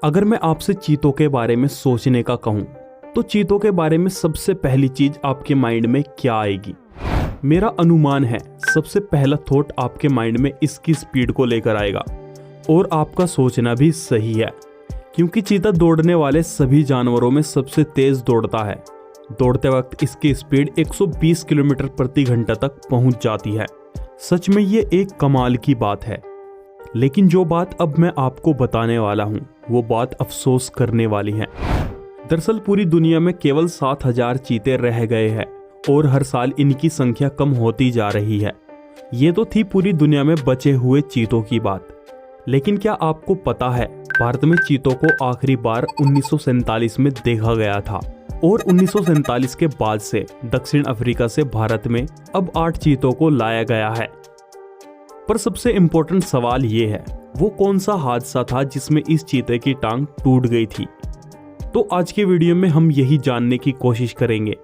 अगर मैं आपसे चीतों के बारे में सोचने का कहूं तो चीतों के बारे में सबसे पहली चीज आपके माइंड में क्या आएगी? मेरा अनुमान है सबसे पहला थॉट आपके माइंड में इसकी स्पीड को लेकर आएगा। और आपका सोचना भी सही है, क्योंकि चीता दौड़ने वाले सभी जानवरों में सबसे तेज दौड़ता है। दौड़ते वक्त इसकी स्पीड 120 किलोमीटर प्रति घंटा तक पहुंच जाती है। सच में ये एक कमाल की बात है। लेकिन जो बात अब मैं आपको बताने वाला हूं वो बात अफसोस करने वाली है। दरअसल पूरी दुनिया में केवल 7000 चीते रह गए हैं और हर साल इनकी संख्या कम होती जा रही है। ये तो थी पूरी दुनिया में बचे हुए चीतों की बात। लेकिन क्या आपको पता है भारत में चीतों को आखिरी बार 1947 में देखा गया था और 1947 के बाद से दक्षिण अफ्रीका से भारत में अब 8 चीतों को लाया गया है। पर सबसे इम्पोर्टेंट सवाल ये है, वो कौन सा हादसा था जिसमें इस चीते की टांग टूट गई थी? तो आज के वीडियो में हम यही जानने की कोशिश करेंगे,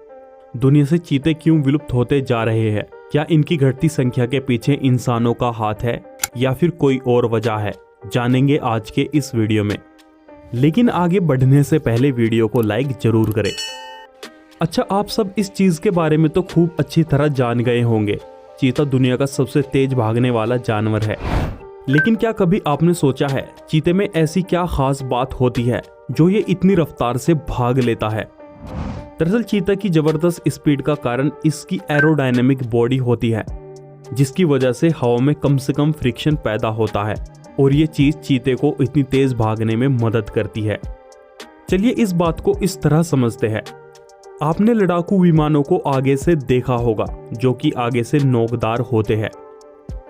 दुनिया से चीते क्यों विलुप्त होते जा रहे हैं। क्या इनकी घटती संख्या के पीछे इंसानों का हाथ है या फिर कोई और वजह है? जानेंगे आज के इस वीडियो में। लेकिन आगे बढ़ने से पहले वीडियो को लाइक जरूर करें। अच्छा, आप सब इस चीज के बारे में तो खूब अच्छी तरह जान गए होंगे, चीता दुनिया का सबसे तेज भागने वाला जानवर है। लेकिन क्या कभी आपने सोचा है चीते में ऐसी क्या खास बात होती है जो ये इतनी रफ्तार से भाग लेता है? दरअसल चीता की जबरदस्त स्पीड का कारण इसकी एरोडायनेमिक बॉडी होती है, जिसकी वजह से हवा में कम से कम फ्रिक्शन पैदा होता है और ये चीज चीते को इतनी तेज भागने में मदद करती है। चलिए इस बात को इस तरह समझते हैं। आपने लड़ाकू विमानों को आगे से देखा होगा जो कि आगे से नोकदार होते हैं।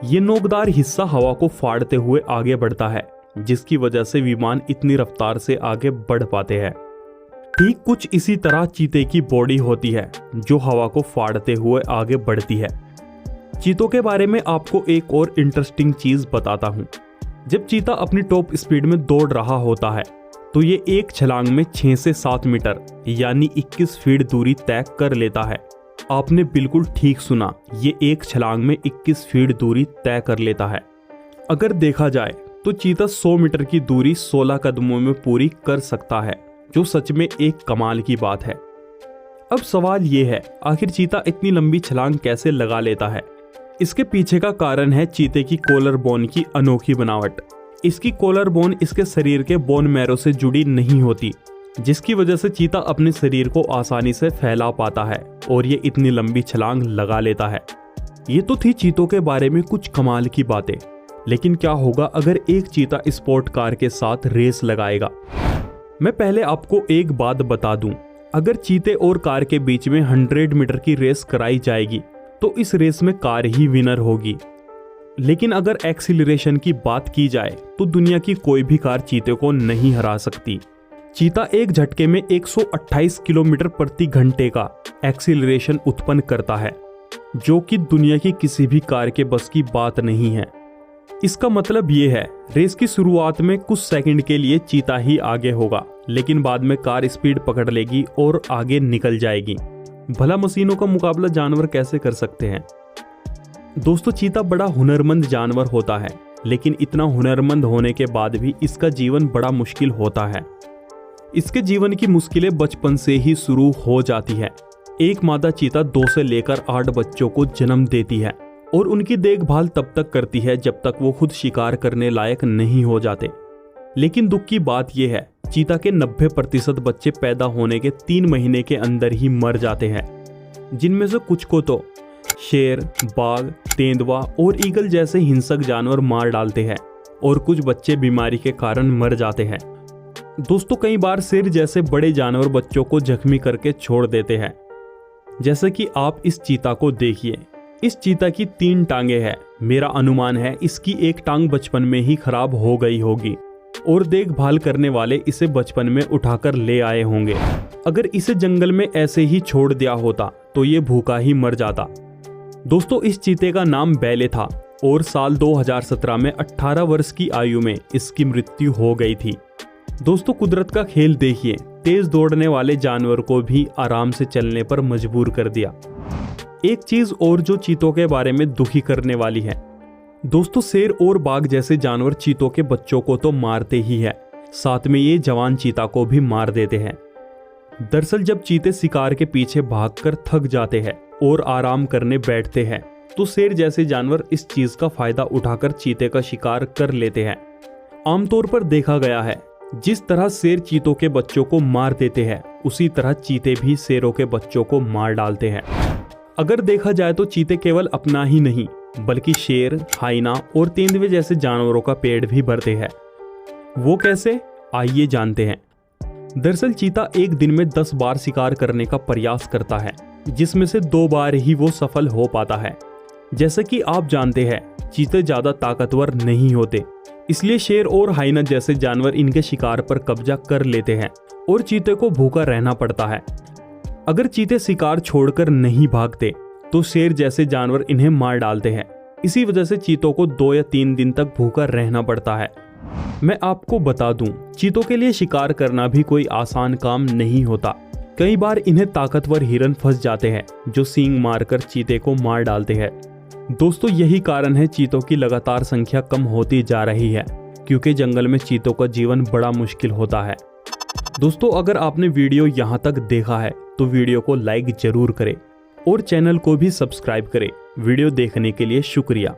ये नोकदार हिस्सा हवा को फाड़ते हुए आगे बढ़ता है, जिसकी वजह से विमान इतनी रफ्तार से आगे बढ़ पाते हैं। ठीक कुछ इसी तरह चीते की बॉडी होती है जो हवा को फाड़ते हुए आगे बढ़ती है। चीतों के बारे में आपको एक और इंटरेस्टिंग चीज बताता हूँ। जब चीता अपनी टॉप स्पीड में दौड़ रहा होता है तो ये एक छलांग में 6 से 7 मीटर यानी 21 फीट दूरी तय कर लेता है। आपने बिल्कुल ठीक सुना, ये एक छलांग में 21 फीट दूरी तय कर लेता है। अगर देखा जाए तो चीता 100 मीटर की दूरी 16 कदमों में पूरी कर सकता है, जो सच में एक कमाल की बात है। अब सवाल ये है, आखिर चीता इतनी लंबी छलांग कैसे लगा लेता है? इसके पीछे का कारण है चीते की कॉलर बोन की अनोखी बनावट। इसकी कॉलर बोन इसके शरीर के बोन मैरो से जुड़ी नहीं होती, जिसकी वजह से चीता अपने शरीर को आसानी से फैला पाता है और ये इतनी लंबी छलांग लगा लेता है। ये तो थी चीतों के बारे में कुछ कमाल की बातें। लेकिन क्या होगा अगर एक चीता स्पोर्ट कार के साथ रेस लगाएगा? मैं पहले आपको एक बात बता दूं, अगर चीते और कार के बीच में 100 मीटर की रेस कराई जाएगी तो इस रेस में कार ही विनर होगी। लेकिन अगर एक्सीलरेशन की बात की जाए तो दुनिया की कोई भी कार चीते को नहीं हरा सकती। चीता एक झटके में 128 किलोमीटर प्रति घंटे का एक्सीलरेशन उत्पन्न करता है, जो कि दुनिया की किसी भी कार के बस की बात नहीं है। इसका मतलब ये है, रेस की शुरुआत में कुछ सेकंड के लिए चीता ही आगे होगा, लेकिन बाद में कार स्पीड पकड़ लेगी और आगे निकल जाएगी। भला मशीनों का मुकाबला जानवर कैसे कर सकते हैं? दोस्तों, चीता बड़ा हुनरमंद जानवर होता है, लेकिन इतना हुनरमंद होने के बाद भी इसका जीवन बड़ा मुश्किल होता है। इसके जीवन की मुश्किलें बचपन से ही शुरू हो जाती है। एक मादा चीता 2 से लेकर 8 बच्चों को जन्म देती है और उनकी देखभाल तब तक करती है जब तक वो खुद शिकार करने लायक नहीं हो जाते। लेकिन दुख की बात यह है, चीता के 90% बच्चे पैदा होने के 3 महीने के अंदर ही मर जाते हैं, जिनमें से कुछ को तो शेर, बाघ, तेंदुआ और ईगल जैसे हिंसक जानवर मार डालते हैं और कुछ बच्चे बीमारी के कारण मर जाते हैं। दोस्तों, कई बार शेर जैसे बड़े जानवर बच्चों को जख्मी करके छोड़ देते हैं। जैसे कि आप इस चीता को देखिए, इस चीता की 3 टांगे हैं। मेरा अनुमान है इसकी एक टांग बचपन में ही खराब हो गई होगी और देखभाल करने वाले इसे बचपन में उठाकर ले आए होंगे। अगर इसे जंगल में ऐसे ही छोड़ दिया होता तो ये भूखा ही मर जाता। दोस्तों, इस चीते का नाम बैले था और साल 2017 में 18 वर्ष की आयु में इसकी मृत्यु हो गई थी। दोस्तों, कुदरत का खेल देखिए, तेज दौड़ने वाले जानवर को भी आराम से चलने पर मजबूर कर दिया। एक चीज और जो चीतों के बारे में दुखी करने वाली है, दोस्तों शेर और बाघ जैसे जानवर चीतों के बच्चों को तो मारते ही है, साथ में ये जवान चीता को भी मार देते हैं। दरअसल जब चीते शिकार के पीछे भागकर थक जाते हैं और आराम करने बैठते हैं तो शेर जैसे जानवर इस चीज का फायदा उठाकर चीते का शिकार कर लेते हैं। आमतौर पर देखा गया है जिस तरह शेर चीतों के बच्चों को मार देते हैं उसी तरह चीते भी शेरों के बच्चों को मार डालते हैं। अगर देखा जाए तो चीते केवल अपना ही नहीं बल्कि शेर, हाइना और तेंदुए जैसे जानवरों का पेट भी भरते हैं। वो कैसे, आइए जानते हैं। दरअसल चीता एक दिन में 10 बार शिकार करने का प्रयास करता है जिसमें से 2 बार ही वो सफल हो पाता है। जैसे कि आप जानते हैं चीते ज्यादा ताकतवर नहीं होते, इसलिए शेर और हाइना जैसे जानवर इनके शिकार पर कब्जा कर लेते हैं और चीते को भूखा रहना पड़ता है। अगर चीते शिकार छोड़कर नहीं भागते तो शेर जैसे जानवर इन्हें मार डालते हैं। इसी वजह से चीतों को 2 या 3 दिन तक भूखा रहना पड़ता है। मैं आपको बता दूं, चीतों के लिए शिकार करना भी कोई आसान काम नहीं होता। कई बार इन्हें ताकतवर हिरन फंस जाते हैं जो सींग मारकर चीते को मार डालते हैं। दोस्तों यही कारण है चीतों की लगातार संख्या कम होती जा रही है, क्योंकि जंगल में चीतों का जीवन बड़ा मुश्किल होता है। दोस्तों अगर आपने वीडियो यहाँ तक देखा है तो वीडियो को लाइक जरूर करें और चैनल को भी सब्सक्राइब करें। वीडियो देखने के लिए शुक्रिया।